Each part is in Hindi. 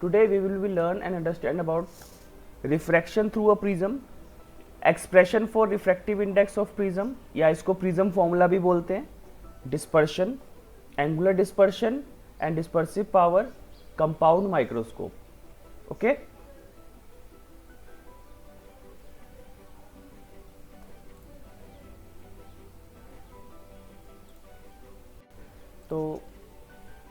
Today we will be learn and understand about refraction through a prism, expression for refractive index of prism या इसको prism formula भी बोलते हैं, dispersion, angular dispersion and dispersive power, compound microscope. Okay? तो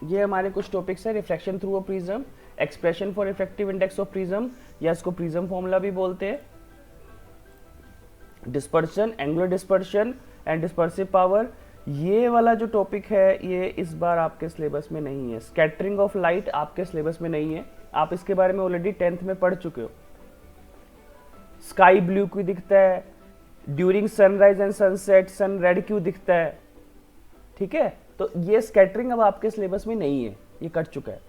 ये हमारे कुछ टॉपिक्स है, refraction through a prism, expression for effective index of prism या इसको प्रिज्म फॉर्मूला भी बोलते हैं, dispersion, angular dispersion and dispersive power. ये वाला जो टॉपिक है ये इस बार आपके सिलेबस में नहीं है. स्कैटरिंग ऑफ लाइट आपके सिलेबस में नहीं है, आप इसके बारे में ऑलरेडी 10th में पढ़ चुके हो. स्काई ब्लू क्यों दिखता है, during sunrise and sunset sun red क्यों दिखता है. ठीक है, तो ये स्कैटरिंग अब आपके सिलेबस में नहीं है, ये कट चुका है.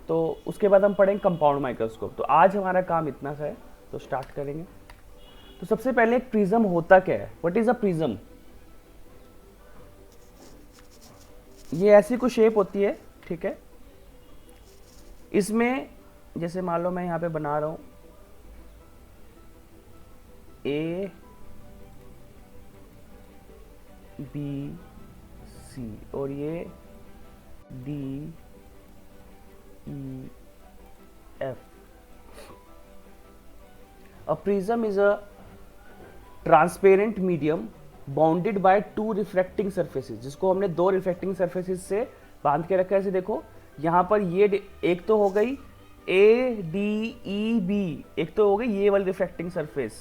तो उसके बाद हम पढ़ेंगे कंपाउंड माइक्रोस्कोप. तो आज हमारा काम इतना सा है, तो स्टार्ट करेंगे. तो सबसे पहले एक प्रिज्म होता क्या है, व्हाट इज अ प्रिज्म. ये ऐसी कुछ शेप होती है, ठीक है. इसमें जैसे मान लो मैं यहां पे बना रहा हूं ए बी सी और ये D E F. A prism is a transparent medium bounded by two refracting surfaces, जिसको हमने दो refracting surfaces से बांध के रखा है. ऐसे देखो यहाँ पर ये एक तो हो गई ए डी ई बी, एक तो हो गई ये वाली रिफ्रैक्टिंग सरफेस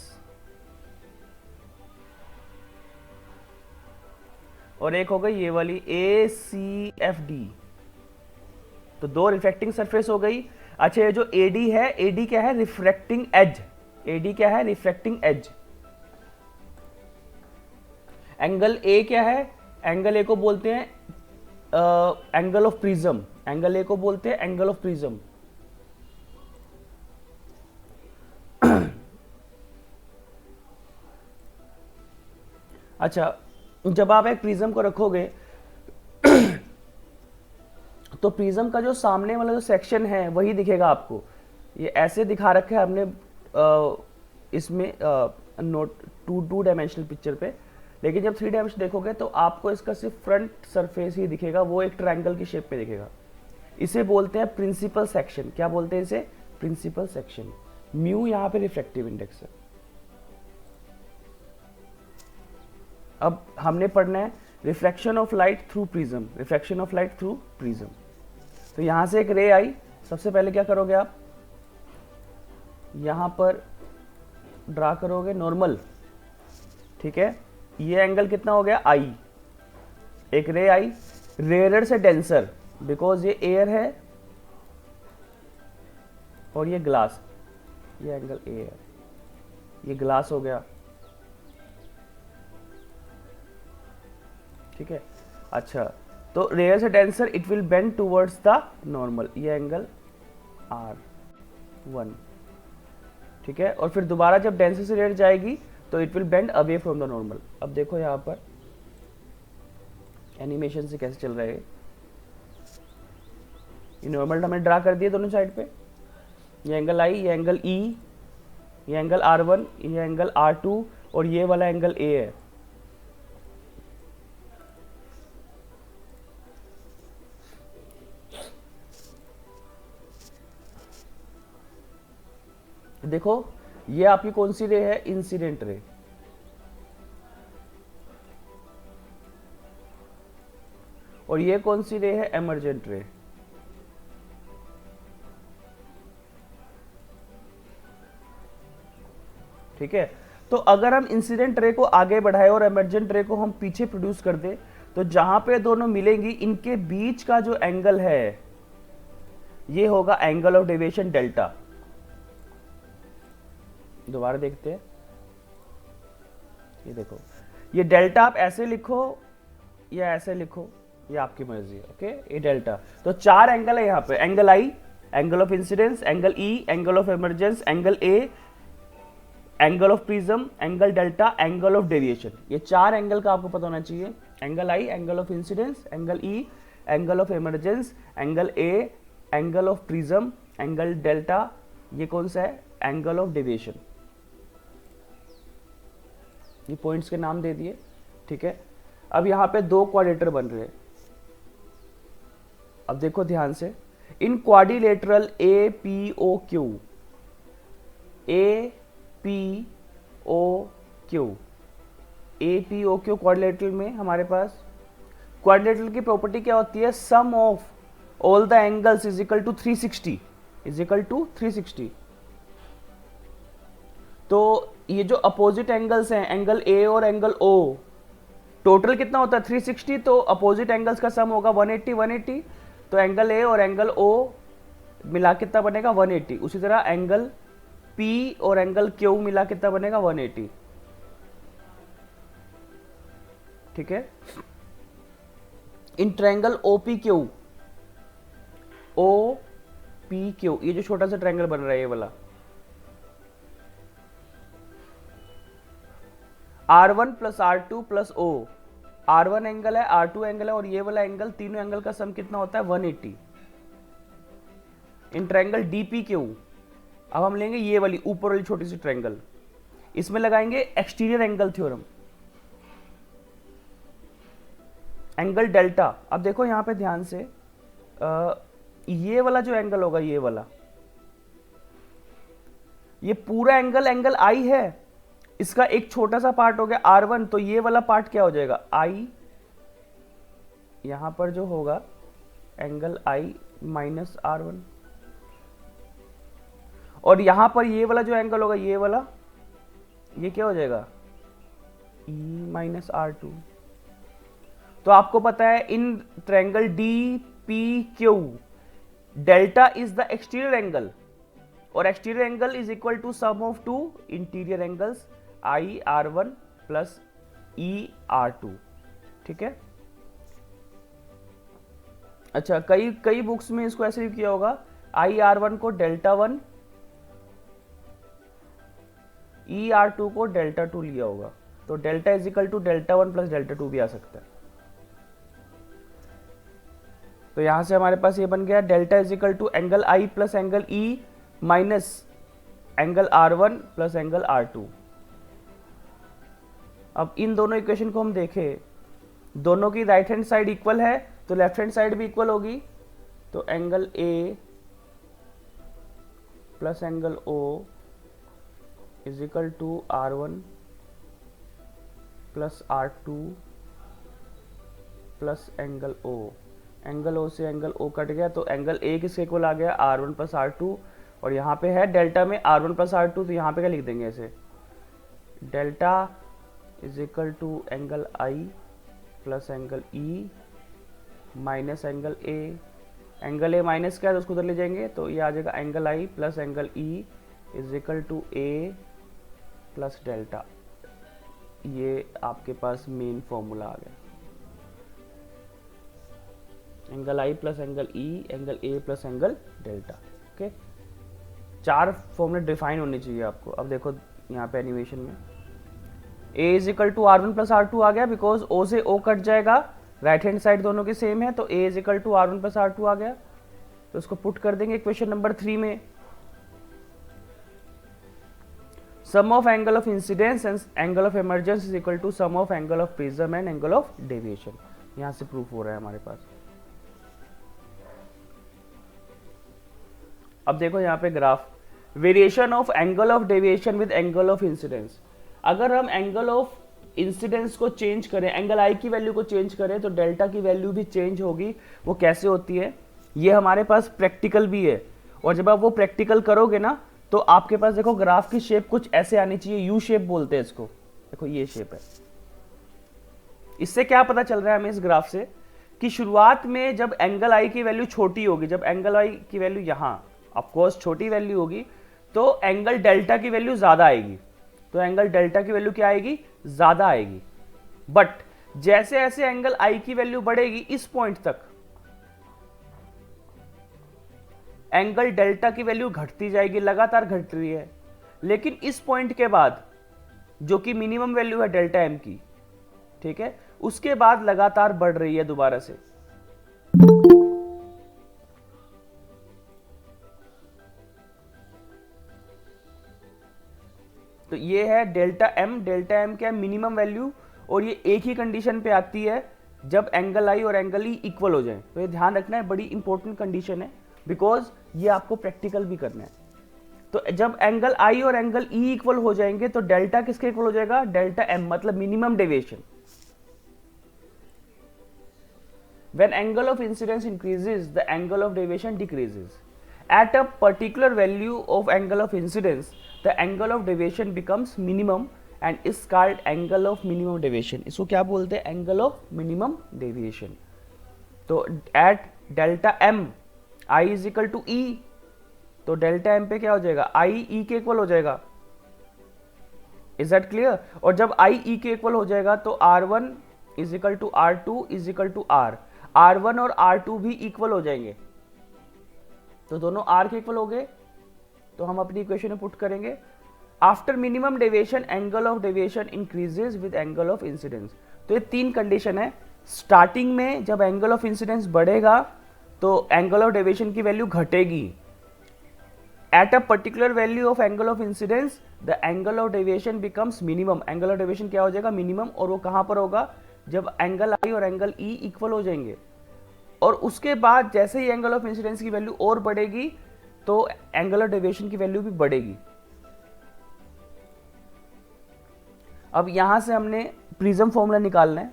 और एक हो गई ये वाली ए सी एफ डी. तो दो रिफ्रैक्टिंग सरफेस हो गई. अच्छा, ये जो एडी है, एडी क्या है, रिफ्रैक्टिंग एज. एडी क्या है, रिफ्रैक्टिंग एज. एंगल ए क्या है, एंगल ए को बोलते हैं angle of prism. Angle A को बोलते हैं एंगल ऑफ प्रिज्म. अच्छा, जब आप एक प्रिज्म को रखोगे तो प्रिज्म का जो सामने वाला जो सेक्शन है वही दिखेगा आपको. ये ऐसे दिखा रखा है हमने इसमें नोट टू डायमेंशनल पिक्चर पे. लेकिन जब 3 डायमेंशन देखोगे तो आपको इसका सिर्फ फ्रंट सरफेस ही दिखेगा, वो एक ट्रायंगल की शेप में दिखेगा. इसे बोलते हैं प्रिंसिपल सेक्शन. क्या बोलते हैं इसे, प्रिंसिपल सेक्शन. म्यू यहाँ पे रिफ्रैक्टिव इंडेक्स है. अब हमने पढ़ना है refraction of light through prism. Refraction of light through prism. तो यहां से एक रे आई, सबसे पहले क्या करोगे आप, यहां पर ड्रा करोगे नॉर्मल. ठीक है, ये एंगल कितना हो गया, आई. एक रे आई, रेयर से डेंसर, बिकॉज ये एयर है और ये ग्लास, ये एंगल ए है, ये ग्लास हो गया. ठीक है. अच्छा, तो रेयर से denser it will bend towards the normal, ये एंगल R1. ठीक है, और फिर दोबारा जब डेंसर से रेयर जाएगी तो it will bend away from the normal. अब देखो यहाँ पर एनिमेशन से कैसे चल रहा है. ये नॉर्मल हमने ड्रा कर दिया दोनों साइड पे. ये एंगल आई, ये एंगल ई, ये एंगल R1, ये एंगल R2 और ये वाला एंगल ए है. देखो ये आपकी कौन सी रे है, इंसिडेंट रे. और ये कौन सी रे है, एमर्जेंट रे. ठीक है, तो अगर हम इंसिडेंट रे को आगे बढ़ाए और एमर्जेंट रे को हम पीछे प्रोड्यूस कर दे, तो जहां पे दोनों मिलेंगी इनके बीच का जो एंगल है ये होगा एंगल ऑफ डेविएशन डेल्टा. दोबारा देखते हैं, ये देखो, ये डेल्टा आप ऐसे लिखो या ऐसे लिखो, ये आपकी मर्जी है. ओके, ये डेल्टा. तो 4 एंगल है यहाँ पे, angle I, angle of incidence, angle E, angle of emergence, angle A, angle of prism, angle delta, angle of deviation. ये 4 एंगल का आपको पता होना चाहिए. Angle I, angle of incidence, angle E, angle of emergence, angle A, angle of prism, angle delta, ये कौन सा है, एंगल ऑफ डेविएशन। ये पॉइंट्स के नाम दे दिए, ठीक है। अब यहाँ पे दो क्वाड्रिलेटरल बन रहे हैं। अब देखो ध्यान से, in quadrilateral A P O Q, A P O Q, A P O Q quadrilateral में हमारे पास क्वाड्रिलेटरल की प्रॉपर्टी क्या होती है, sum of all the angles is equal to 360, is equal to 360। तो ये जो अपोजिट एंगल्स हैं, एंगल ए और एंगल ओ, टोटल कितना होता है 360, तो अपोजिट एंगल्स का सम होगा 180 180, तो एंगल ए और एंगल ओ मिला कितना बनेगा 180। उसी तरह एंगल पी और एंगल क्यू मिला कितना बनेगा 180, ठीक है। In triangle O P Q, O P Q, ये जो छोटा सा ट्रायंगल बन रहा है ये वाला, R1 plus R2 plus O, R1 angle है, R2 एंगल है और ये वाला एंगल, तीनों एंगल का सम कितना होता है 180। इन ट्रायंगल DPQ, अब हम लेंगे ये वाली ऊपर वाली छोटी सी ट्रायंगल, इसमें लगाएंगे exterior angle theorem, angle delta. अब देखो यहां पे ध्यान से, ये वाला जो एंगल होगा, ये वाला, ये पूरा एंगल एंगल आई है, इसका एक छोटा सा पार्ट हो गया R1, तो ये वाला पार्ट क्या हो जाएगा I, यहां पर जो होगा एंगल I माइनस R1, और यहां पर ये वाला जो एंगल होगा, ये वाला, ये क्या हो जाएगा E माइनस R2। तो आपको पता है in triangle DPQ delta is the exterior angle, और exterior angle is equal to sum of two interior angles I R1 plus E R2, ठीक है। अच्छा, कई बुक्स में इसको ऐसे भी किया होगा, I R1 को डेल्टा 1, E R2 को डेल्टा 2 लिया होगा, तो delta is equal to delta 1 plus delta 2 भी आ सकता है। तो यहां से हमारे पास ये बन गया delta is equal to angle I plus angle E minus angle R1 plus angle R2। अब इन दोनों इक्वेशन को हम देखें, दोनों की राइट हैंड साइड इक्वल है तो लेफ्ट हैंड साइड भी इक्वल होगी, तो angle A plus angle O is equal to R1 plus R2 plus angle O। Angle O से एंगल O कट गया, तो एंगल A किसके इक्वल आ गया R1 प्लस R2, और यहाँ पे है डेल्टा में R1 प्लस R2, तो यहाँ पे क्या लिख देंगे ऐसे, delta is equal to angle I plus angle E minus angle A। Angle A minus क्या है तो उसको उधर ले जाएंगे, तो ये आ जाएगा angle I plus angle E is equal to A plus delta. ये आपके पास मेन फॉर्मूला आ गया, angle I plus angle E, angle A plus angle delta. Okay, चार फॉर्मूले डिफाइन होने चाहिए आपको। अब देखो यहाँ पे एनिमेशन में A is equal to R1 plus R2 आ गया, बिकॉज O से O कट जाएगा, राइट हैंड साइड दोनों की सेम है, तो A is equal to R1 plus R2 आ गया। तो इसको पुट कर देंगे इक्वेशन नंबर 3 में, sum of angle of incidence and angle of emergence is equal to sum of angle of prism and angle of deviation. यहां से प्रूफ हो रहा है हमारे पास। अब देखो यहाँ पे graph, variation of angle of deviation with angle of incidence. अगर हम एंगल ऑफ इंसिडेंस को चेंज करें, एंगल आई की वैल्यू को चेंज करें, तो डेल्टा की वैल्यू भी चेंज होगी। वो कैसे होती है, ये हमारे पास प्रैक्टिकल भी है, और जब आप वो प्रैक्टिकल करोगे ना, तो आपके पास देखो ग्राफ की शेप कुछ ऐसे आनी चाहिए, यू शेप बोलते हैं इसको। देखो ये शेप है। इससे क्या पता चल रहा है हमें इस ग्राफ से, कि शुरुआत में जब एंगल आई की वैल्यू छोटी होगी, जब एंगल आई की वैल्यू यहाँ ऑफकोर्स छोटी वैल्यू होगी, तो एंगल डेल्टा की वैल्यू ज्यादा आएगी। तो एंगल डेल्टा की वैल्यू क्या आएगी, ज्यादा आएगी। बट जैसे जैसे एंगल आई की वैल्यू बढ़ेगी, इस पॉइंट तक एंगल डेल्टा की वैल्यू घटती जाएगी, लगातार घट रही है। लेकिन इस पॉइंट के बाद, जो कि मिनिमम वैल्यू है डेल्टा एम की, ठीक है, उसके बाद लगातार बढ़ रही है दोबारा से। ये है डेल्टा एम क्या है, मिनिमम वैल्यू, और ये एक ही कंडीशन पे आती है जब एंगल आई और एंगल ई इक्वल हो जाए। तो ये ध्यान रखना है, बड़ी इंपॉर्टेंट कंडीशन है, बिकॉज ये आपको प्रैक्टिकल भी करना है। तो जब एंगल आई और एंगल ई इक्वल हो जाएंगे तो डेल्टा किसके इक्वल हो जाएगा, डेल्टा एम, मतलब minimum deviation. When angle of incidence increases, the angle of deviation decreases. At a particular value of angle of incidence, the angle of deviation becomes minimum and is called angle of minimum deviation. इसको क्या बोलते हैं, angle of minimum deviation. तो at delta m, I is equal to E, तो डेल्टा m पे क्या हो जाएगा, I E के इक्वल हो जाएगा। Is that clear? और जब I E के इक्वल हो जाएगा तो R1 is equal to R2 is equal to R, R1 और R2 भी इक्वल हो जाएंगे, तो दोनों R के इक्वल हो गए। तो हम अपनी इक्वेशन में पुट करेंगे, after minimum deviation angle of deviation increases with angle of incidence. तो ये तीन कंडीशन है। स्टार्टिंग में जब एंगल ऑफ इंसिडेंस बढ़ेगा तो एंगल ऑफ डेविएशन की वैल्यू घटेगी। At a particular value of angle of incidence the angle of deviation becomes minimum. Angle of deviation क्या हो जाएगा, मिनिमम, और वो कहां पर होगा, जब एंगल आई और एंगल ई इक्वल हो जाएंगे। और उसके बाद जैसे ही एंगल ऑफ इंसिडेंस की वैल्यू और बढ़ेगी तो एंगल ऑफ डेविएशन की वैल्यू भी बढ़ेगी। अब यहां से हमने प्रिज्म फॉर्मूला निकालना है,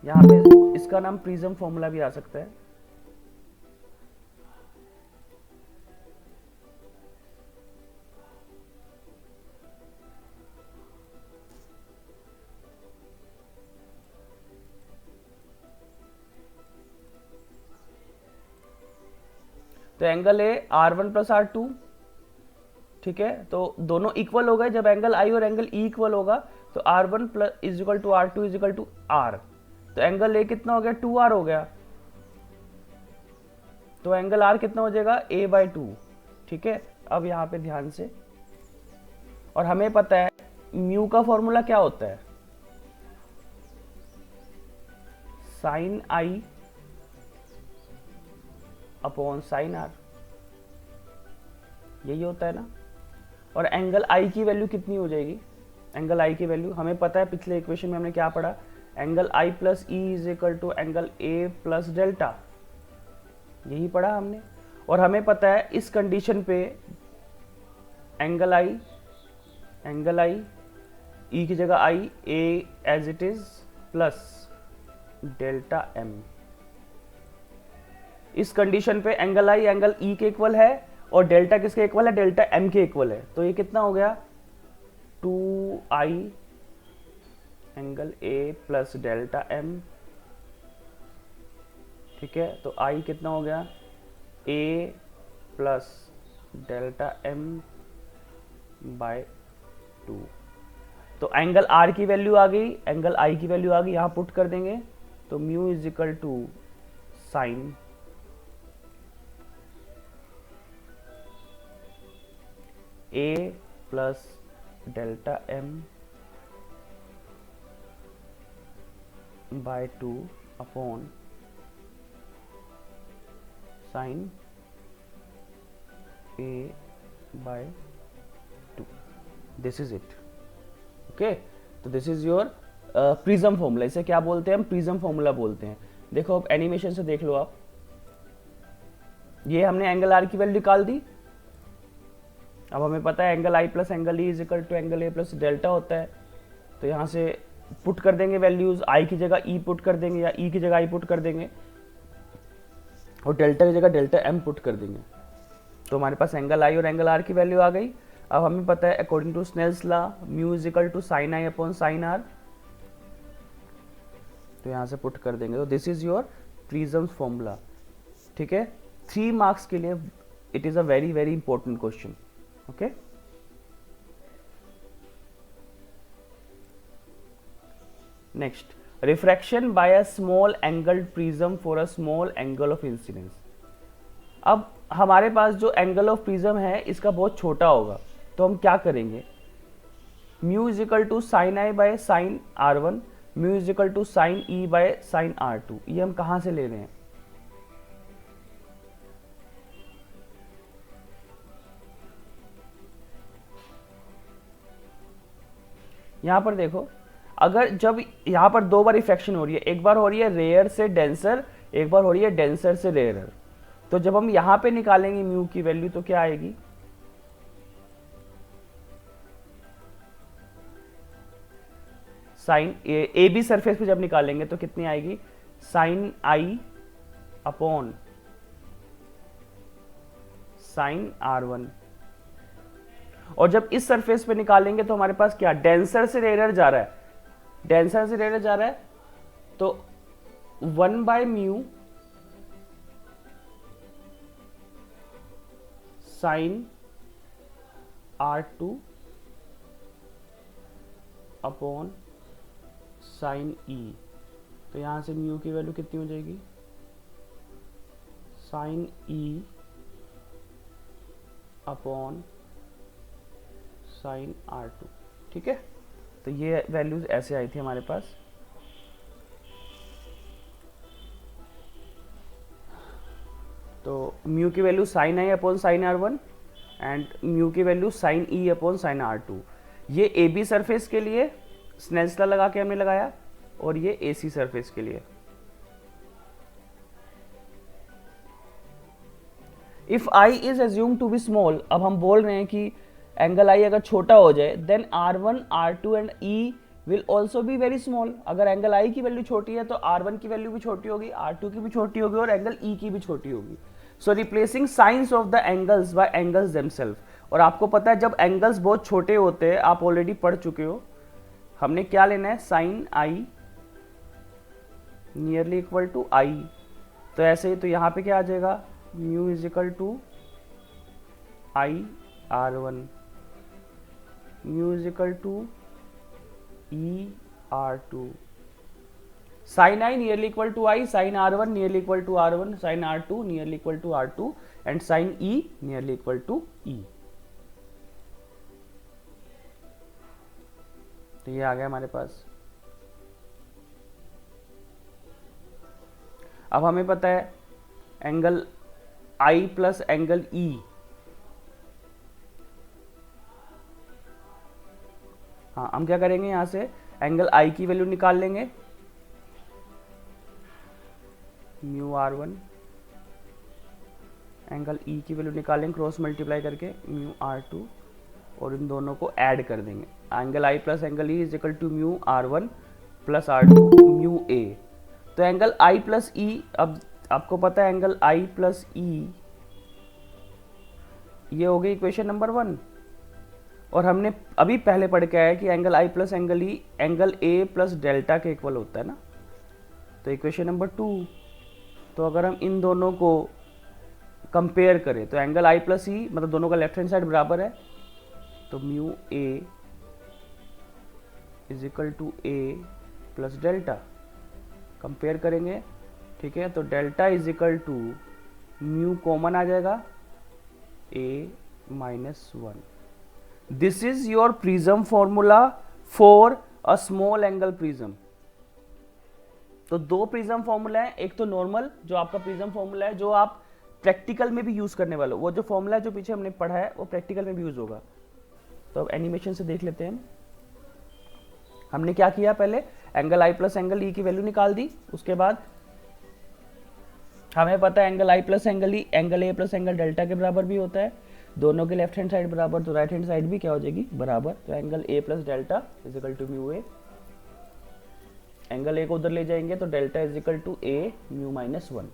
यहां पे इसका नाम प्रिज्म फॉर्मूला भी आ सकता है। तो एंगल है R1 प्लस R2, ठीक है, तो दोनों इक्वल हो गए। जब एंगल आई और एंगल ई इक्वल होगा तो R1 plus is equal to R2 is equal to R, तो एंगल ए कितना हो गया, 2R हो गया, तो एंगल R कितना हो जाएगा, A/2, ठीक है। अब यहां पे ध्यान से, और हमें पता है म्यू का फॉर्मूला क्या होता है, sine I upon sine R, यही होता है ना। और एंगल आई की वैल्यू कितनी हो जाएगी, एंगल आई की वैल्यू हमें पता है, पिछले इक्वेशन में हमने क्या पढ़ा, angle I plus E is equal to angle A plus delta, यही पढ़ा हमने। और हमें पता है इस कंडीशन पे एंगल आई ई की जगह I, A as it is plus delta M. इस कंडीशन पे एंगल आई एंगल ई के इक्वल है और डेल्टा किसके इक्वल है, डेल्टा एम के इक्वल है। तो ये कितना हो गया, 2i angle A plus delta M, ठीक है। तो i कितना हो गया, a plus delta M by 2। तो एंगल r की वैल्यू आ गई, एंगल i की वैल्यू आ गई, यहां पुट कर देंगे। तो mu is equal to sine a plus delta M by 2 upon sine a by 2, this is it, okay. तो this is your prism formula, इसे क्या बोलते हैं हम, प्रिज्म फॉर्मूला बोलते हैं। देखो अब एनिमेशन से देख लो आप, ये हमने एंगल आर की वैल्यू निकाल दी। अब हमें पता है angle I plus angle E is equal to angle A plus delta होता है। तो यहाँ से पुट कर देंगे वैल्यूज, आई की जगह ई पुट कर देंगे या ई की जगह आई पुट कर देंगे और डेल्टा की जगह डेल्टा एम पुट कर देंगे। तो हमारे पास एंगल आई और एंगल आर की वैल्यू आ गई। अब हमें पता है according to Snell's law mu is equal to sine I upon sine R, तो यहाँ से पुट कर देंगे। तो this is your prism formula, ठीक है। 3 मार्क्स के लिए it is a very very important question, okay. Next, refraction by a small angled prism for a small angle of incidence। अब हमारे पास जो एंगल ऑफ प्रिज्म है इसका बहुत छोटा होगा, तो हम क्या करेंगे, mu is equal to sine I by sine R1, mu is equal to sine E by sine R2। ये हम कहां से ले रहे हैं, यहाँ पर देखो, अगर जब यहाँ पर दो बार रिफ्रैक्शन हो रही है, एक बार हो रही है रेयर से डेंसर, एक बार हो रही है डेंसर से रेयर, तो जब हम यहाँ पे निकालेंगे म्यू की वैल्यू तो क्या आएगी, साइन ए बी सरफेस पे जब निकालेंगे तो कितनी आएगी, sign I upon sine R1। और जब इस सरफेस पे निकालेंगे तो हमारे पास क्या, डेंसर से रेयर जा रहा है, डेंसर से रेयर जा रहा है, तो 1/μ sign R2 upon sine E। तो यहां से म्यू की वैल्यू कितनी हो जाएगी, sign E upon sine R2। ठीक है, तो ये वैल्यूज ऐसे आई थी हमारे पास। तो म्यू की value sine I upon sine R1 and mu की value sine E upon sine R2। ये ए बी सरफेस के लिए स्नेल्स लॉ लगा के हमने लगाया, और ये ए सी सरफेस के लिए। If I is assume to be small, अब हम बोल रहे हैं कि एंगल आई अगर छोटा हो जाए, then R1, R2 and E will also be very small. अगर एंगल आई की वैल्यू छोटी है तो R1 की वैल्यू भी छोटी होगी, R2 की भी छोटी होगी, और एंगल E की भी छोटी होगी। So replacing sines of the angles by angles themself. और आपको पता है जब एंगल्स बहुत छोटे होते हैं, आप ऑलरेडी पढ़ चुके हो, हमने क्या लेना है, sine I nearly equal to I. तो ऐसे ही, तो यहाँ पे क्या आ जाएगा, mu is equal to I R1, mu is equal to E R2, sine I nearly equal to I, sine R1 nearly equal to R1, sine R2 nearly equal to R2 and sine E nearly equal to E। तो ये आ गया हमारे पास। अब हमें पता है angle I plus angle E, हाँ हम क्या करेंगे, यहां से एंगल I की वैल्यू निकाल लेंगे, म्यू R1, एंगल E की वैल्यू निकालेंगे क्रॉस मल्टीप्लाई करके म्यू R2, और इन दोनों को ऐड कर देंगे। Angle I plus angle E is equal to mu R1 plus R2 mu A। तो एंगल I प्लस E, अब आपको पता है एंगल I प्लस E, ये हो गई इक्वेशन नंबर 1। और हमने अभी पहले पढ़ के आया कि angle I plus angle E angle A plus delta के इक्वल होता है ना। तो इक्वेशन नंबर 2, तो अगर हम इन दोनों को कंपेयर करें तो एंगल I प्लस E, मतलब दोनों का लेफ्ट हैंड साइड बराबर है, तो mu A is equal to A plus delta, compare करेंगे, ठीक है। तो delta is equal to mu common आ जाएगा A minus 1। This is your prism formula for a small angle prism. तो दो प्रिज्म फॉर्मूला है, एक तो नॉर्मल जो आपका प्रिज्म फॉर्मूला है, जो आप प्रैक्टिकल में भी यूज करने वाले हो, वो जो फॉर्मूला जो पीछे हमने पढ़ा है वो प्रैक्टिकल में भी यूज होगा। तो अब एनिमेशन से देख लेते हैं। हमने क्या किया, पहले एंगल आई प्लस एंगल ई की वैल्यू निकाल दी, उसके बाद हमें पता है angle I plus angle E angle A plus angle delta के बराबर भी होता है, दोनों के लेफ्ट हैंड साइड बराबर, तो राइट हैंड साइड भी क्या हो जाएगी बराबर। तो angle A plus delta is equal to mu A, angle A को उधर ले जाएंगे तो delta is equal to A mu minus 1।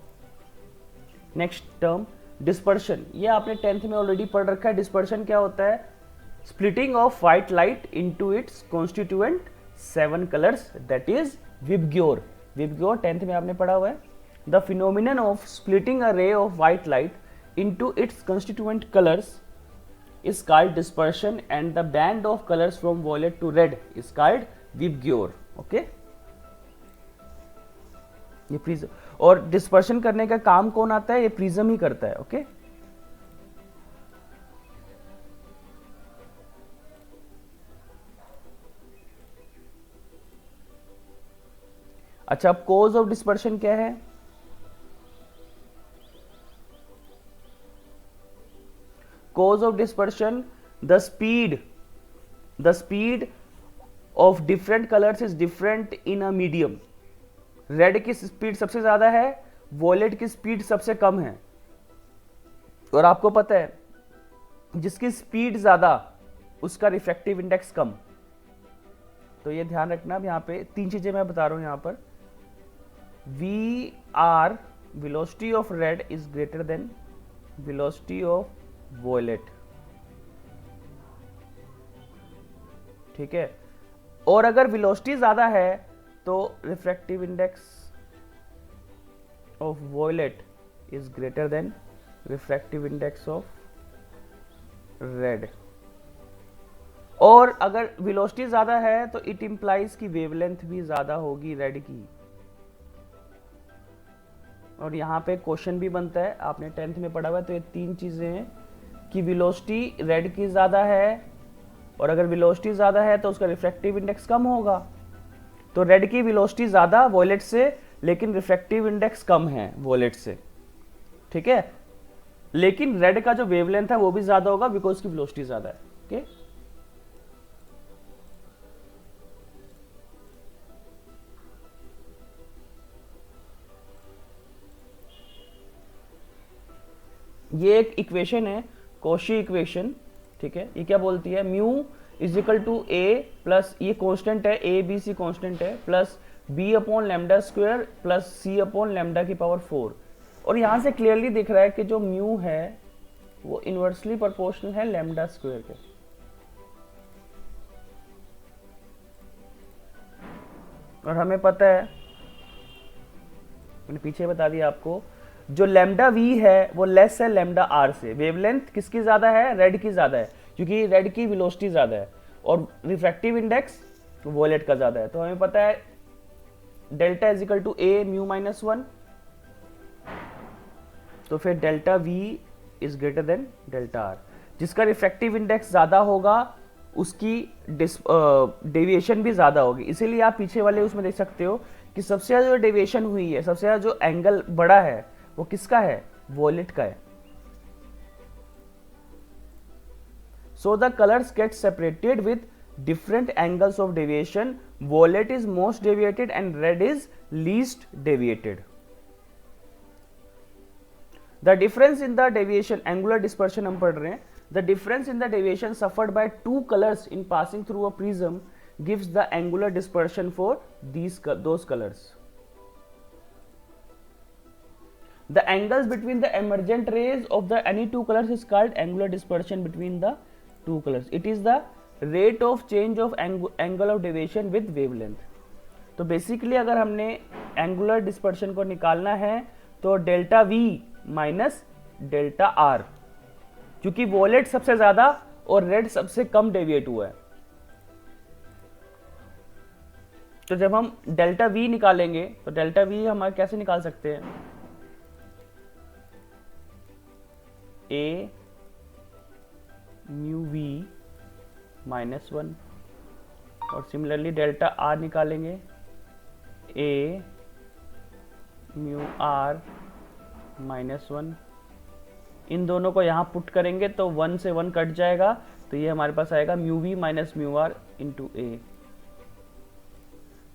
Next term dispersion, ये आपने 10th में ऑलरेडी पढ़ रखा है। डिस्पर्शन क्या होता है, splitting of white light into its constituent 7 colours, that is VIBGYOR. VIBGYOR 10th में आपने पढ़ा हुआ है। The phenomenon of splitting a ray of white light into its constituent colors is called dispersion and the band of colors from violet to red is called Vibgyor। okay? ये प्रिज्म, और डिस्पर्शन करने का काम कौन आता है, ये प्रिज्म ही करता है। ओके अच्छा, अब कॉज ऑफ डिस्पर्शन क्या है, cause of dispersion, the speed of different colours is different in a medium. Red की स्पीड सबसे ज्यादा है, वॉयलेट की स्पीड सबसे कम है। और आपको पता है जिसकी स्पीड ज्यादा उसका रिफ्रैक्टिव इंडेक्स कम। तो ये ध्यान रखना। अब यहाँ पे 3 चीजें मैं बता रहा हूं। यहाँ पर V R velocity of red is greater than velocity of violet, ठीक है। और अगर वेलोसिटी ज्यादा है तो refractive index of violet is greater than refractive index of red. और अगर वेलोसिटी ज्यादा है तो इट इंप्लाइज की वेवलेंथ भी ज्यादा होगी रेड की। और यहाँ पे क्वेश्चन भी बनता है, आपने 10th में पढ़ा हुआ है। तो ये 3 चीजें हैं कि वेलोसिटी रेड की ज्यादा है, और अगर वेलोसिटी ज्यादा है तो उसका रिफ्रैक्टिव इंडेक्स कम होगा। तो रेड की वेलोसिटी ज्यादा वॉयलेट से, लेकिन रिफ्रैक्टिव इंडेक्स कम है वॉयलेट से, ठीक है। लेकिन रेड का जो वेवलेंथ है वो भी ज्यादा होगा बिकॉज की वेलोसिटी ज्यादा है, ओके। ये एक इक्वेशन है, कॉशी इक्वेशन, ठीक है। ये क्या बोलती है, mu is equal to A plus, ये कांस्टेंट है, ए बी सी कांस्टेंट है, plus B upon lambda square plus C upon lambda की पावर 4। और यहां से क्लियरली दिख रहा है कि जो म्यू है वो इनवर्सली प्रोपोर्शनल है लैम्डा स्क्वायर के। और हमें पता है, मैंने पीछे बता दिया आपको, जो लैम्डा वी है वो लेस है लैम्डा आर से। वेवलेंथ किसकी ज्यादा है, रेड की ज्यादा है, क्योंकि रेड की वेलोसिटी ज्यादा है। और रिफ्रैक्टिव इंडेक्स वॉयलेट का ज्यादा है। तो हमें पता है delta is equal to A mu minus 1। तो फिर delta V is greater than delta R. जिसका रिफ्रैक्टिव इंडेक्स ज्यादा होगा उसकी डेविएशन भी ज्यादा होगी। इसीलिए आप पीछे वाले उसमें देख सकते हो कि सबसे ज्यादा जो डेविएशन हुई है, सबसे ज्यादा जो एंगल बड़ा है वो किसका है, वॉयलेट का है। So the colors get separated with different angles of deviation. Violet is most deviated and red is least deviated. The difference in the deviation, angular dispersion हम पढ़ रहे हैं। The difference in the deviation suffered by two colors in passing through a prism gives the angular dispersion for those colors. The angles between the emergent rays of the any two colors is called angular dispersion between the two colors. It is the rate of change of angle of deviation with wavelength. तो बेसिकली अगर हमने एंगुलर डिस्पर्शन को निकालना है तो delta we minus delta R, क्योंकि वॉयलेट सबसे ज्यादा और रेड सबसे कम डेविएट हुआ है। तो जब हम डेल्टा वी निकालेंगे तो डेल्टा वी हम कैसे निकाल सकते हैं, ए म्यू वी माइनस 1, और सिमिलरली डेल्टा आर निकालेंगे, ए म्यू आर माइनस 1। इन दोनों को यहाँ पुट करेंगे तो 1 से 1 कट जाएगा, तो ये हमारे पास आएगा mu V minus mu R into A.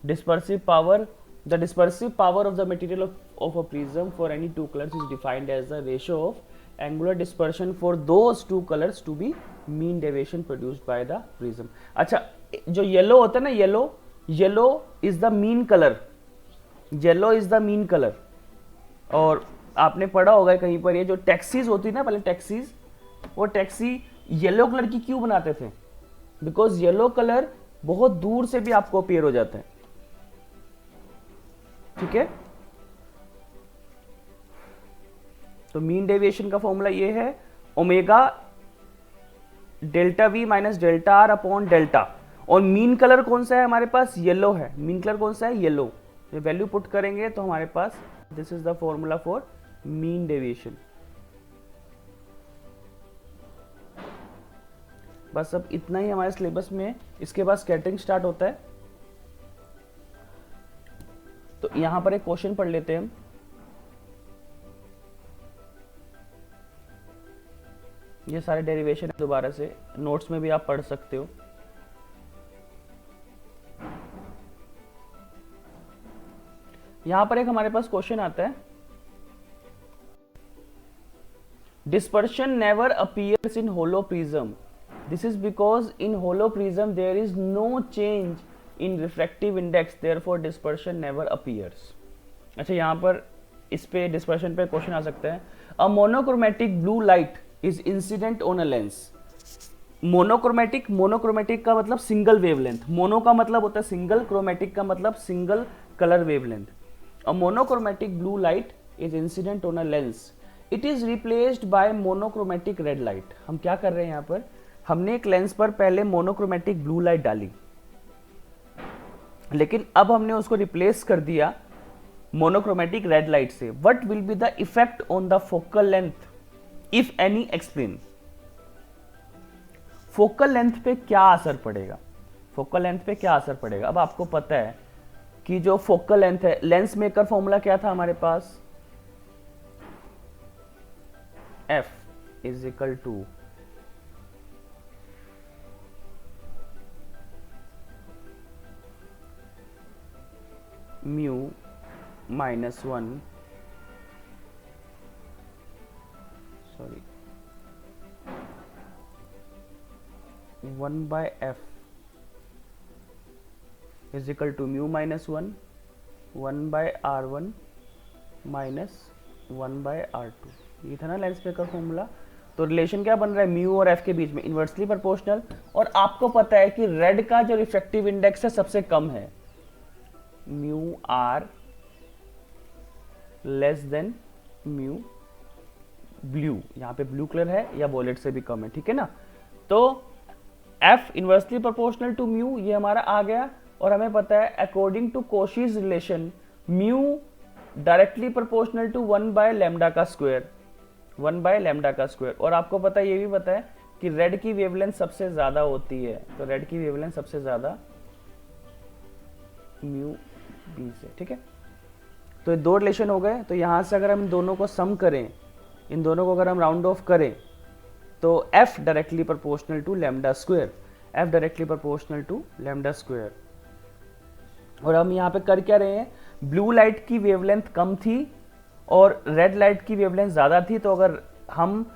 Dispersive power, the dispersive power of the material of a prism for any two colours is defined as the ratio of angular dispersion for those two colors to be mean deviation produced by the prism. अच्छा, जो येलो होता है ना, yellow is the mean colour, yellow is the mean colour. और आपने पढ़ा होगा कहीं पर, ये जो टैक्सीज होती है ना, पहले टैक्सीज, वो टैक्सी येलो कलर की क्यों बनाते थे, बिकॉज येलो कलर बहुत दूर से भी आपको अपीयर हो जाता है, ठीक है। तो मीन डेविएशन का फॉर्मूला ये है, omega delta we minus delta R upon delta. और मीन कलर कौन सा है हमारे पास, येलो है। मीन कलर कौन सा है, येलो। ये वैल्यू पुट करेंगे तो हमारे पास this is the formula for mean deviation. बस अब इतना ही हमारे सिलेबस में, इसके बाद स्कैटरिंग स्टार्ट होता है। तो यहां पर एक क्वेश्चन पढ़ लेते हैं हम। ये सारे डेरिवेशन दोबारा से नोट्स में भी आप पढ़ सकते हो। यहां पर एक हमारे पास क्वेश्चन आता है, dispersion never appears in hollow prism. This is because in hollow prism there is no change in refractive index, therefore dispersion never appears. अच्छा, यहाँ पर इस पे dispersion पे क्वेश्चन आ सकता है, a monochromatic blue light is incident on a lens. Monochromatic का मतलब सिंगल वेवलेंथ, मोनो का मतलब होता है सिंगल, क्रोमेटिक का मतलब single colour wavelength. A monochromatic blue light is incident on a lens, it is replaced by monochromatic red light. हम क्या कर रहे हैं यहाँ पर, हमने एक लेंस पर पहले मोनोक्रोमेटिक ब्लू लाइट डाली, लेकिन अब हमने उसको रिप्लेस कर दिया मोनोक्रोमेटिक रेड लाइट से. What will be the effect on the focal length if any, explain. Focal length पे क्या असर पड़ेगा, फोकल लेंथ पे क्या असर पड़ेगा. अब आपको पता है कि जो फोकल लेंथ है, लेंस मेकर फॉर्मूला क्या था हमारे पास, F is equal to mu minus 1, sorry 1 by F is equal to mu minus 1 by R1 minus 1 by R2. ये था ना लेंस मेकर फॉर्मूला. तो रिलेशन क्या बन रहा है, म्यू और एफ के बीच में इनवर्सली प्रोपोर्शनल. और आपको पता है कि रेड का जो रिफ्रैक्टिव इंडेक्स है सबसे कम है, mu R less than mu blue. यहाँ पे ब्लू कलर है या वॉलेट से भी कम है, ठीक है ना. तो F inversely proportional to mu, ये हमारा आ गया. और हमें पता है according to Cauchy's relation mu directly proportional to 1 by lambda का स्क्वायर, 1 बाय लैम्डा का स्क्वायर. और आपको पता है, ये भी पता है कि रेड की वेवलेंथ सबसे ज्यादा होती है, तो रेड की वेवलेंथ सबसे ज्यादा म्यू बी से, ठीक है. तो ये दो रिलेशन हो गए. तो यहां से अगर हम इन दोनों को सम करें, इन दोनों को अगर हम राउंड ऑफ करें, तो F directly proportional to lambda square, F directly proportional to lambda square. और हम यहाँ पे कर क्या रहे हैं, ब्लू लाइट की वेवलेंथ कम थी और रेड लाइट की वेवलेंथ ज्यादा थी. तो अगर हम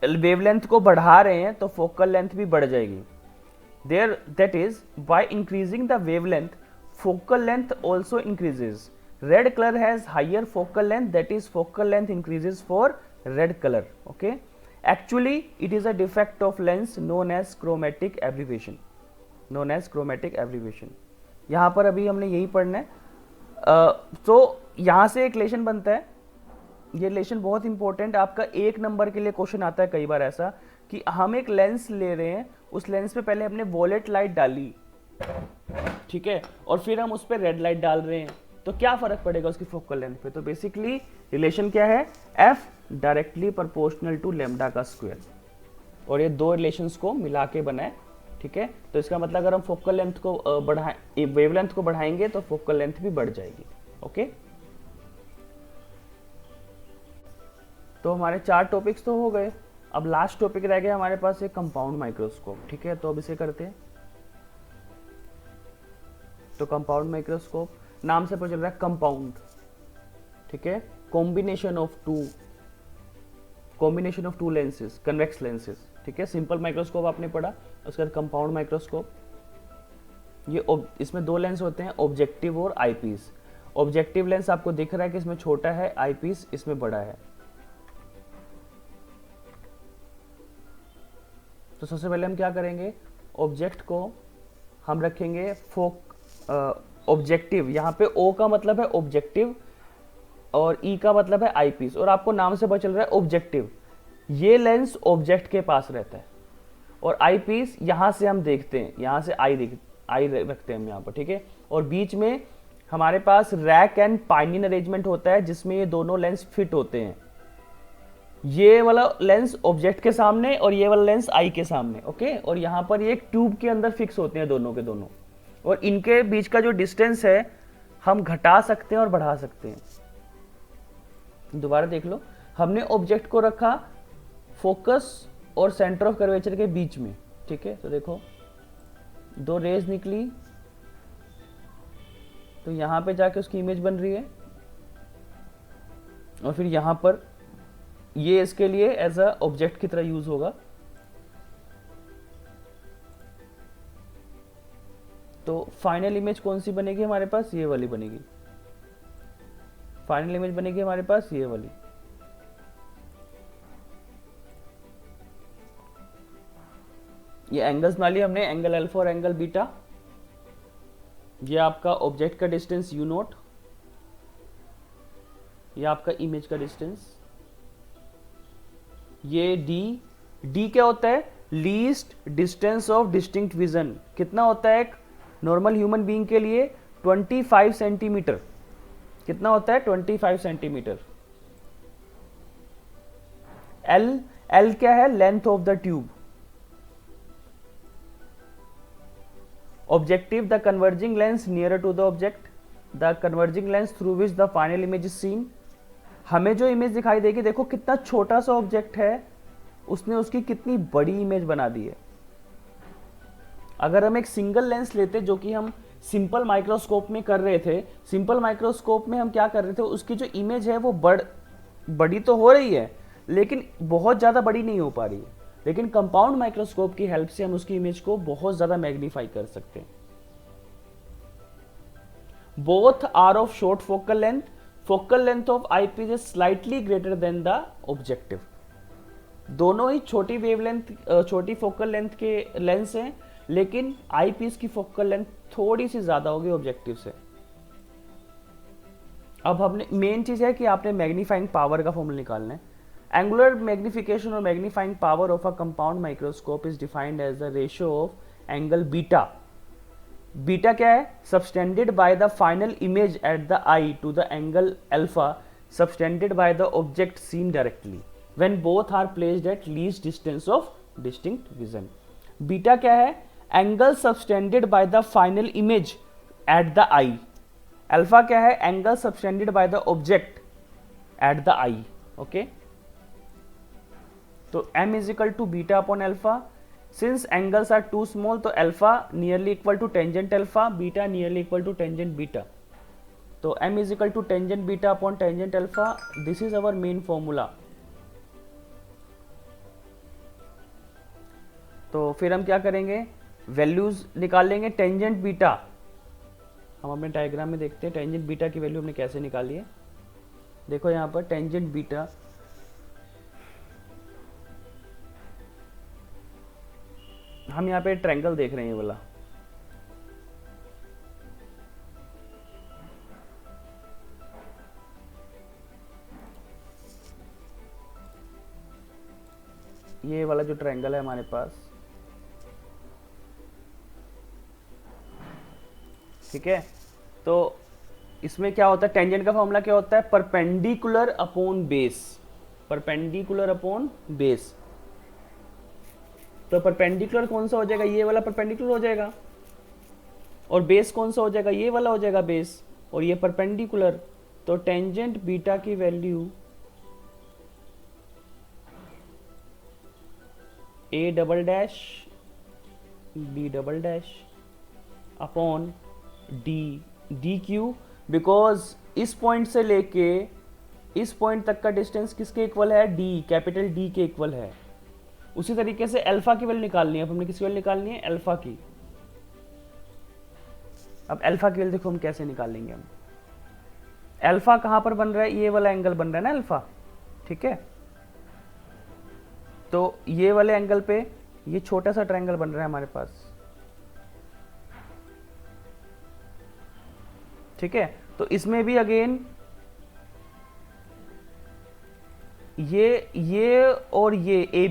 वेवलेंथ को बढ़ा रहे हैं तो फोकल लेंथ भी बढ़ जाएगी. There that is by increasing the wavelength focal length also increases. Red colour has higher focal length, that is focal length increases for red colour. Okay, actually it is a defect of lens known as chromatic aberration, known as chromatic aberration. यहां पर अभी हमने यही पढ़ना है. तो यहां से एक रिलेशन बनता है, ये रिलेशन बहुत इंपॉर्टेंट. आपका 1 नंबर के लिए क्वेश्चन आता है कई बार ऐसा कि हम एक लेंस ले रहे हैं, उस लेंस पे पहले हमने वॉलेट लाइट डाली, ठीक है, और फिर हम उस पर रेड लाइट डाल रहे हैं, तो क्या फर्क पड़ेगा उसकी फोकल लेंथ पे. तो बेसिकली रिलेशन क्या है, F directly proportional to lambda का स्क्वायर. और ये दो रिलेशंस को मिला के बना है, ठीक है. तो इसका मतलब अगर हम फोकल लेंथ को बढ़ाएं, वेवलेंथ को बढ़ाएंगे तो फोकल लेंथ भी बढ़ जाएगी. ओके, तो हमारे 4 टॉपिक्स तो हो गए. अब लास्ट टॉपिक रह गया हमारे पास एक कंपाउंड माइक्रोस्कोप, ठीक है. तो अब इसे करते हैं. तो कंपाउंड माइक्रोस्कोप नाम से पता चल रहा है कंपाउंड, ठीक है, combination of to lenses, convex lenses, ठीक है. सिंपल माइक्रोस्कोप आपने पढ़ा, उसके बाद कंपाउंड माइक्रोस्कोप. ये इसमें 2 लेंस होते हैं, ऑब्जेक्टिव और आईपीस. ऑब्जेक्टिव लेंस आपको दिख रहा है कि इसमें छोटा है, आईपीस इसमें बड़ा है. तो सबसे पहले हम क्या करेंगे, ऑब्जेक्ट को हम रखेंगे ऑब्जेक्टिव. यहाँ पे ओ का मतलब है ऑब्जेक्टिव और ई का मतलब है आईपीस. और आपको नाम से पता चल रहा है ऑब्जेक्टिव, ये लेंस ऑब्जेक्ट के पास रहता है, और आई पीस यहां से हम देखते हैं, यहां से आई रखते हैं हम यहाँ पर, ठीक है. और बीच में हमारे पास रैक एंड पाइनियन अरेंजमेंट होता है जिसमें ये दोनों लेंस फिट होते हैं. ये वाला लेंस ऑब्जेक्ट के सामने और ये वाला लेंस आई के सामने, ओके. और यहाँ पर ये एक ट्यूब के अंदर फिक्स होते हैं दोनों के दोनों. और इनके बीच का जो डिस्टेंस है हम घटा सकते हैं और बढ़ा सकते हैं. दोबारा देख लो, हमने ऑब्जेक्ट को रखा फोकस और सेंटर ऑफ कर्वेचर के बीच में, ठीक है. तो देखो 2 रेज निकली, तो यहाँ पे जाके उसकी इमेज बन रही है, और फिर यहाँ पर ये इसके लिए एज अ ऑब्जेक्ट की तरह यूज होगा। तो फाइनल इमेज कौन सी बनेगी हमारे पास, ये वाली बनेगी। फाइनल इमेज बनेगी हमारे पास ये वाली। ये एंगल्स बना लिया हमने, एंगल अल्फा और एंगल बीटा। ये आपका ऑब्जेक्ट का डिस्टेंस यू नोट, ये आपका इमेज का डिस्टेंस, ये डी क्या होता है, least distance of distinct vision. कितना होता है एक नॉर्मल ह्यूमन बीइंग के लिए, 25 सेंटीमीटर। कितना होता है, 25 सेंटीमीटर। एल क्या है, length of the tube. Objective, the converging lens nearer to the object, the converging lens through which the final image is seen. हमें जो इमेज दिखाई देगी, देखो कितना छोटा सा ऑब्जेक्ट है, उसने उसकी कितनी बड़ी इमेज बना दी है। अगर हम एक सिंगल लेंस लेते, जो कि हम सिंपल माइक्रोस्कोप में कर रहे थे, सिंपल माइक्रोस्कोप में हम क्या कर रहे थे, उसकी जो इमेज है वो बड़ी तो हो रही है, लेकिन बहुत ज़्यादा बड़ी नहीं हो पा रही है। लेकिन कंपाउंड माइक्रोस्कोप की हेल्प से हम उसकी इमेज को बहुत ज़्यादा मैग्नीफाई कर सकते हैं। Both are of short focal length, focal length of eyepiece is slightly greater than the objective. दोनों ही छोटी वेवलेंथ, छोटी फोकल लेंथ के लेंस हैं, लेकिन आईपीस की फोकल लेंथ थोड़ी सी ज्यादा होगी ऑब्जेक्टिव से। अब हमने मेन चीज है कि आपने मैग्नीफाइंग पावर का फॉर्मूला निकालना है। एंगुलर मैग्निफिकेशन और magnifying power of a compound microscope is defined as the ratio of angle beta. Beta क्या है, subtended by the final image at the eye to the angle alpha subtended by the object seen directly when both are placed at least distance of distinct vision. Beta क्या है, angle subtended by the final image at the eye. Alpha क्या है, angle subtended by the object at the eye. Okay, तो m is equal to beta upon alpha. Since angles are too small, तो alpha nearly equal to tangent alpha, beta nearly equal to tangent beta. तो m is equal to tangent beta upon tangent alpha. This is our main formula. तो फिर हम क्या करेंगे, वैल्यूज निकाल लेंगे। टेंजेंट बीटा हम अपने डायग्राम में देखते हैं, टेंजेंट बीटा की वैल्यू हमने कैसे निकाली है। देखो यहाँ पर टेंजेंट बीटा, हम यहाँ पे ट्रायंगल देख रहे हैं, ये वाला। ये वाला जो ट्रायंगल है हमारे पास, ठीक है। तो इसमें क्या होता है, टेंजेंट का फॉर्मूला क्या होता है, perpendicular upon base. Perpendicular upon base. तो परपेंडिकुलर कौन सा हो जाएगा, ये वाला परपेंडिकुलर हो जाएगा, और बेस कौन सा हो जाएगा, ये वाला हो जाएगा बेस, और ये परपेंडिकुलर। तो टेंजेंट बीटा की value A double dash B double dash upon D Q, because इस पॉइंट से लेके इस पॉइंट तक का डिस्टेंस किसके इक्वल है, डी, कैपिटल डी के इक्वल है। उसी तरीके से अल्फा की वैल्यू निकालनी है। अब हमने किसकी वैल्यू निकालनी है, अल्फा की। अब अल्फा की वैल्यू देखो हम कैसे निकालेंगे। हम अल्फा कहां पर बन रहा है, ये वाला एंगल बन रहा है ना अल्फा, ठीक है। तो ये वाले एंगल पे ये छोटा सा ट्रायंगल बन रहा है हमारे पास, ठीक है। तो इसमें भी अगेन ये और ये ए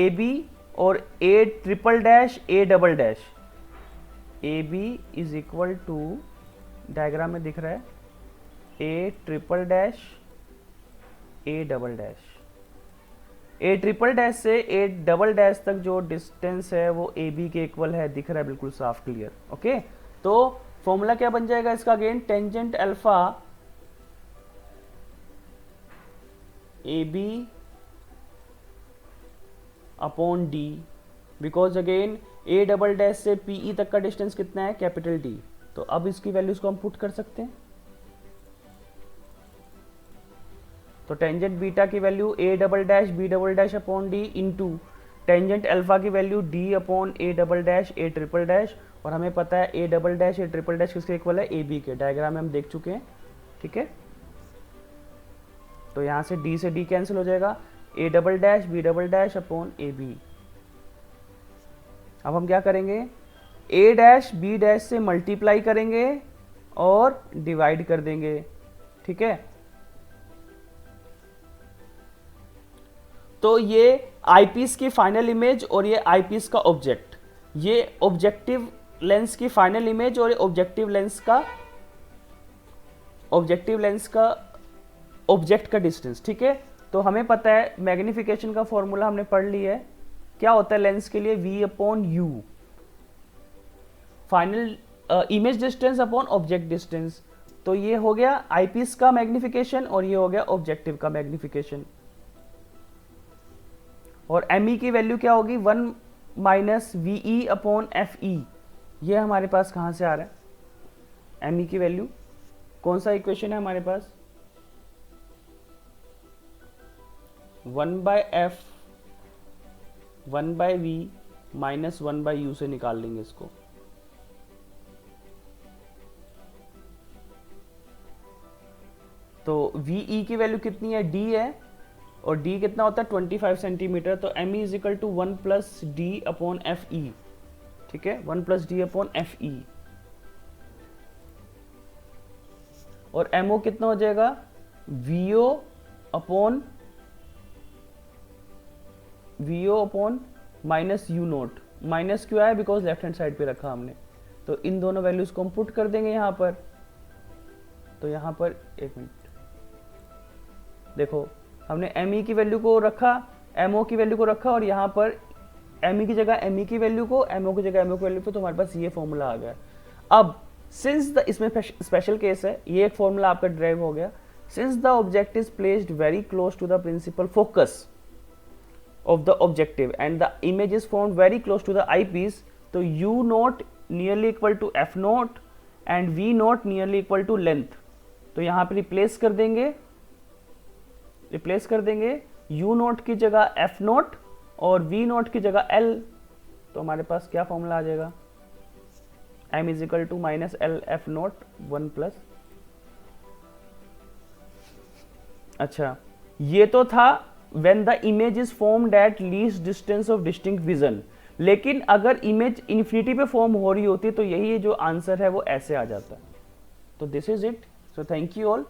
बी और A triple dash A double dash, A B is equal to, diagram में दिख रहा है, A triple dash A double dash. A triple dash से ए डबल डैश तक जो डिस्टेंस है वो ए बी के इक्वल है, दिख रहा है बिल्कुल साफ क्लियर। ओके, तो फॉर्मूला क्या बन जाएगा इसका, again tangent alpha A B upon D, because again A double dash से पीई तक का डिस्टेंस कितना है, कैपिटल डी। तो अब इसकी वैल्यूज को हम पुट कर सकते हैं। तो टेंजेंट बीटा की value a double dash b double dash upon D into tangent alpha की value d upon a double dash a triple dash, और हमें पता है a double dash a triple dash किसके इक्वल है, ab के। डायग्राम में हम देख चुके हैं, ठीक है। तो यहाँ से d से d कैंसिल हो जाएगा, a double dash b double dash upon ab। अब हम क्या करेंगे, a डैश b डैश से मल्टीप्लाई करेंगे और डिवाइड कर देंगे, ठीक है। तो ये आईपीस की फाइनल इमेज और ये आईपीस का ऑब्जेक्ट, ये ऑब्जेक्टिव लेंस की फाइनल इमेज और ये ऑब्जेक्टिव लेंस का ऑब्जेक्ट का डिस्टेंस, ठीक है। तो हमें पता है मैग्निफिकेशन का फॉर्मूला हमने पढ़ लिया है, क्या होता है लेंस के लिए, v upon you, final image distance upon object distance. तो ये हो गया आईपीस का मैग्निफिकेशन और ये हो गया ऑब्जेक्टिव का मैग्निफिकेशन। और एमई की वैल्यू क्या होगी, 1 minus V upon F E. ये हमारे पास कहाँ से आ रहा है एमई की वैल्यू, कौन सा इक्वेशन है हमारे पास, 1 by F 1 by V minus 1 by U से निकाल लेंगे इसको। तो वी की वैल्यू कितनी है, डी है, और d कितना होता है 25 सेंटीमीटर। तो m is equal to 1 plus D upon F E, ठीक है, 1 plus D upon F E. और mo कितना हो जाएगा, vo upon minus U nought. Minus क्यों आया, बिकॉज लेफ्ट हैंड साइड पे रखा हमने। तो इन दोनों वैल्यूज को हम पुट कर देंगे यहाँ पर। तो यहाँ पर एक मिनट देखो, हमने ME की वैल्यू को रखा, MO की वैल्यू को रखा, और यहाँ पर ME की जगह ME की वैल्यू को, MO की जगह MO की वैल्यू को, तो हमारे पास ये फॉर्मूला आ गया। अब सिंस द, इसमें स्पेशल केस है, ये एक फॉर्मूला आपका ड्राइव हो गया। Since the object is placed very close to the principal focus of the objective and the image is formed very close to the eye piece, तो U nought nearly equal to F nought and V nought nearly equal to length. तो यहाँ पे रिप्लेस कर देंगे U नोट की जगह F नोट और V नोट की जगह L। तो हमारे पास क्या फॉर्मूला आ जाएगा, M is equal to minus L F nought 1 plus. अच्छा, ये तो था when the image is formed at least distance of distinct vision, लेकिन अगर इमेज इन्फिनिटी पे फॉर्म हो रही होती तो यही जो आंसर है वो ऐसे आ जाता है। तो this is it. So thank you all.